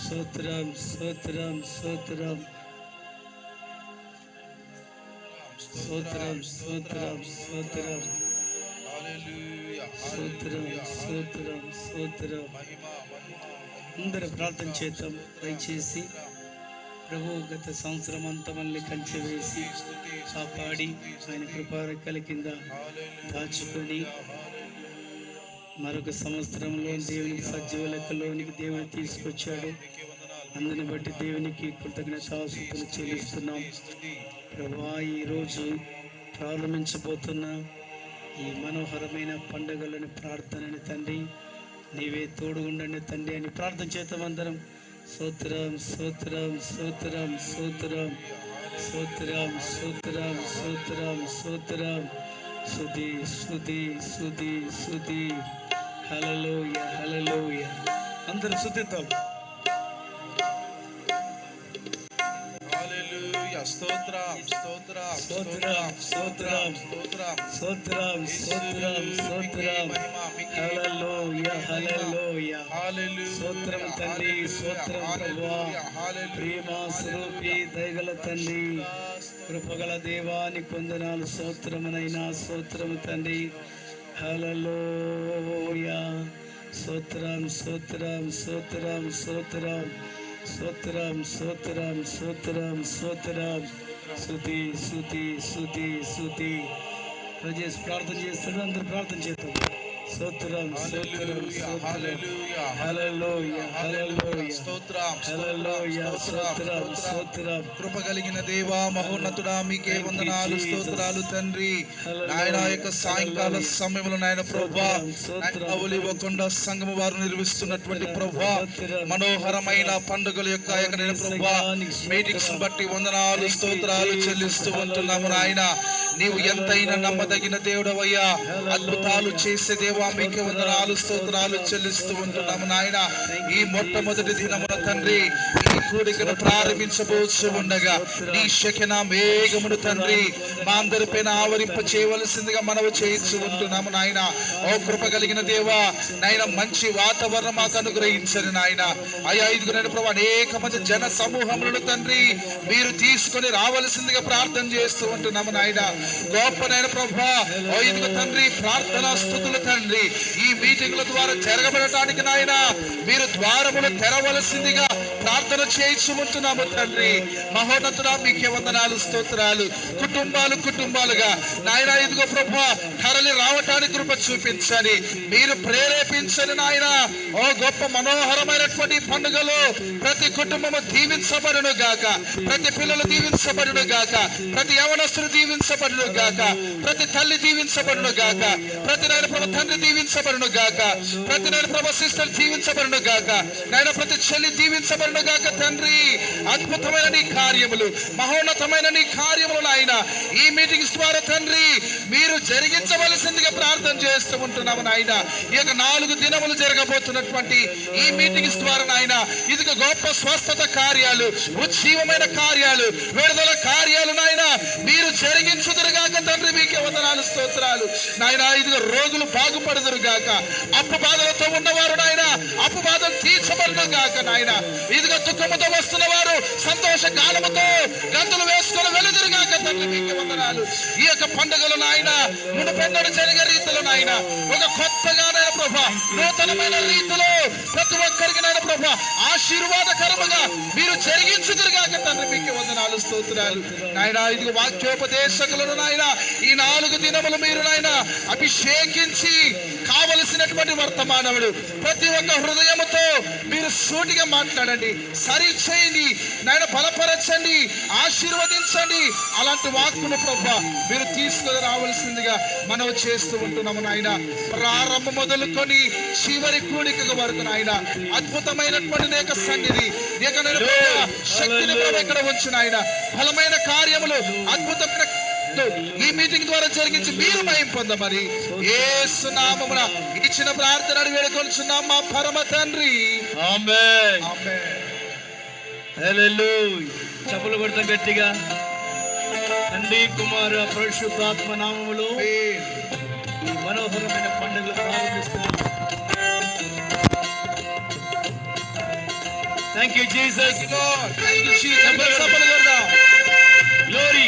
స్తోత్రం స్తోత్రం స్తోత్రం స్తోత్రం స్తోత్రం స్తోత్రం స్తోత్రం స్తోత్రం స్తోత్రం. అందరూ ప్రార్థన చేద్దాం. దయచేసి ప్రభు గత సంవత్సరం అంతా మనల్ని కంచె వేసి కాపాడి ఆయన కృపారెక్కల కింద దాచుకొని మరొక సంవత్సరంలో దేవునికి సజీవ లెక్కలోనికి దేవుని తీసుకొచ్చాడు. అందుని బట్టి దేవునికి కృతజ్ఞతాస్తుతులు చెల్లిస్తున్నాం. ప్రభువా, ఈరోజు ప్రారంభించబోతున్న ఈ మనోహరమైన పండుగలని ప్రార్థనని తండ్రి నీవే తోడుగుండండి తండ్రి అని ప్రార్థన చేద్దాం అందరం. స్తోత్రం స్తోత్రం స్తోత్రం స్తోత్రం స్తోత్రం స్తోత్రం స్తోత్రం స్తోత్రం. స్తుతి స్తుతి స్తుతి స్తుతి. హల్లెలూయా హల్లెలూయా. అందరూ స్తుతిద్దాం. స్తోత్రం స్తోత్రం స్తోత్రం స్తోత్రం స్తోత్రం స్తోత్రం స్తోత్రం. హల్లెలూయా హల్లెలూయా. స్తోత్రం తండ్రి, స్తోత్రం ప్రభువా. ప్రేమ స్వరూపి దయగల తండ్రి, కృపగల దేవాని కొందనాలు. స్తోత్రమునైనా స్తోత్రము తండ్రి. హల్లెలూయా. స్తోత్రం స్తోత్రం స్తోత్రం స్తోత్రం స్తోత్రం స్తోత్రం స్తోత్రం స్తోత్రం. స్తుతి స్తుతి స్తుతి స్తుతి. ప్రజెస్ ప్రార్థన చేస్తారు. అందరూ ప్రార్థన చేద్దాం. స్తోత్రం స్తోత్రం స్తోత్రం. హల్లెలూయా హల్లెలూయా. స్తోత్రం హల్లెలూయా స్తోత్రం స్తోత్రం. కృప కలిగిన దేవా, మహోన్నతుడా, మీకే వందనాలు స్తోత్రాలు తండ్రి. నాయన యొక్క సాయంకాల సమయంలో నాయన ప్రభువా, అవలివ్వకుండా సంఘము వారు నిర్వహిస్తున్నటువంటి ప్రభువా మనోహరమైన పండుగల యొక్క ప్రభువా మీటింగ్స్ బట్టి వందనాలు స్తోత్రాలు చెల్లిస్తూ ఉంటున్నాము. నాయన నీవు ఎంతైనా నమ్మదగిన దేవుడవయ్యా, అద్భుతాలు చేసే దేవా మీకే వందనాలు స్తోత్రాలు చెల్లిస్తూ ఉంటున్నాము. నాయన ఈ మొట్టమొదటి దినమున తండ్రి ఈ కూడికను ప్రారంభించబోచు ఉండగా నీ శకిన మేఘమును తండ్రి మా అందరి పైన ఆవరింప చేయవలసిందిగా మనవి చేయించు ఉంటున్నాము. నాయన ఓ కృప కలిగిన దేవా, నాయన మంచి వాతావరణం మాకు అనుగ్రహించండి. నాయన అయ్యా ఇదిగోనండి ప్రభు, అనేక మంది జన సమూహములను తండ్రి మీరు తీసుకొని రావలసిందిగా ప్రార్థన చేస్తూ ఉంటున్నాము. నాయన గొప్ప నాయన ప్రభు, ఓ ఇదిగో తండ్రి ప్రార్థనా స్తుతులు తండ్రి ఈ మీటింగ్ల ద్వారా జరగబడటానికి నాయన మీరు ద్వారములు తెరవలసిందిగా ప్రార్థన చేయించుకుంటున్నాము తండ్రి. మహోన్నతుడా, మీకే వందనాలు స్తోత్రాలు. కుటుంబాలుగా నాయన ఇదిగో ప్రభు తరలి రావటానికి కృప చూపించండి, మీరు ప్రేరేపించండి. నాయన ఓ గొప్ప మనోహరమైనటువంటి పండుగలో ప్రతి కుటుంబము దీవించబడును గాక, ప్రతి పిల్లలు దీవించబడును గాక, ప్రతి యవనస్తులు దీవించబడును గాక, ప్రతి తల్లి దీవించబడును గాక, ప్రతి నాయన ప్రభు తండ్రి దీవించబడును గాక, ప్రతి నాయన ప్రభు సిస్టర్ దీవించబడును గాక, నాయన ప్రతి చెల్లి దీవించబడును గాక తండ్రి. అద్భుతమైన నీ కార్యములు, మహోన్నతమైన నీ కార్యములు నాయన ఈ మీటింగ్స్ ద్వారా తండ్రి మీరు జరిగించవలసిందిగా ప్రార్థన చేస్తూ ఉంటున్నాము. నాయన ఈ యొక్క 4 దినములు జరగబోతున్నటువంటి ఈ మీటింగ్స్ ద్వారా నాయన ఇదిగో గొప్ప స్వస్థత కార్యాలు, ఉజ్జీవమైన కార్యాలు, విడుదల కార్యాలు నాయన మీరు జరిగించుదురుగాక తండ్రి. మీకే వందనాలు స్తోత్రాలు. నాయన ఇదిగో రోగులు బాగుపడుదురు గాక, అప్పు బాధలతో ఉన్నవారు నాయన అప్పు బాధలు తీర్చబడును గాక. నాయన ఇదిగో దుఃఖముతో వస్తున్న వారు సంతోష గానముతో గంతులు వేసుకొని వెలుదురు గాక తండ్రి. మీకే వందనాలు. ఈ యొక్క పండుగలు నాయన మునుపెన్నడు జరిగే రీతిలో నాయన ఒక కొత్తగా నాయన ప్రభా నూతనమైన రీతిలో ప్రతి ఒక్కరికి నాయన ప్రభా ఆశీర్వాదకరముగా మీరు జరిగించుదురు గాక తండ్రి. మీకే వందనాలు స్తోత్రాలు. నాయన ఇదిగో వాక్యోపదేశకులను నాయన ఈ 4 దినములు మీరు నాయన అభిషేకించి కావలసినటువంటి వర్తమానములు ప్రతి ఒక్క హృదయముతో మీరు సూటిగా మాట్లాడండి, సరి చేయండి నాయన, బలపరచండి, ఆశీర్వదించండి. అలాంటి వాక్కును ప్రభా మీరు తీసుకొని రావాల్సిందిగా మనం చేస్తూ ఉంటున్నాము. నాయన ప్రారంభం మొదలుకొని చివరి కూడిక వరకు నాయన అద్భుతమైనటువంటి నేక సన్నిధి శక్తిని ఎక్కడ ఉంచు నాయన, బలమైన కార్యములు అద్భుతమైన ఈ మీటింగ్ ద్వారా జరిగించి మీరు మహిమ పొందమని యేసు నామమున ఇచ్చిన ప్రార్థనను వేడుకొనుచున్నాం మా పరమ తండ్రి. ఆమేన్ ఆమేన్. హల్లెలూయా. చప్పలు కొడతాం గట్టిగా. తండ్రి కుమార పరిశుద్ధాత్మ నామములో ఈ మనోహరమైన పండుగలు ప్రారంభిస్తున్నాం. Thank you Jesus. Lord, thank you, Jesus. చప్పట్లు కొడదాం. గ్లోరీ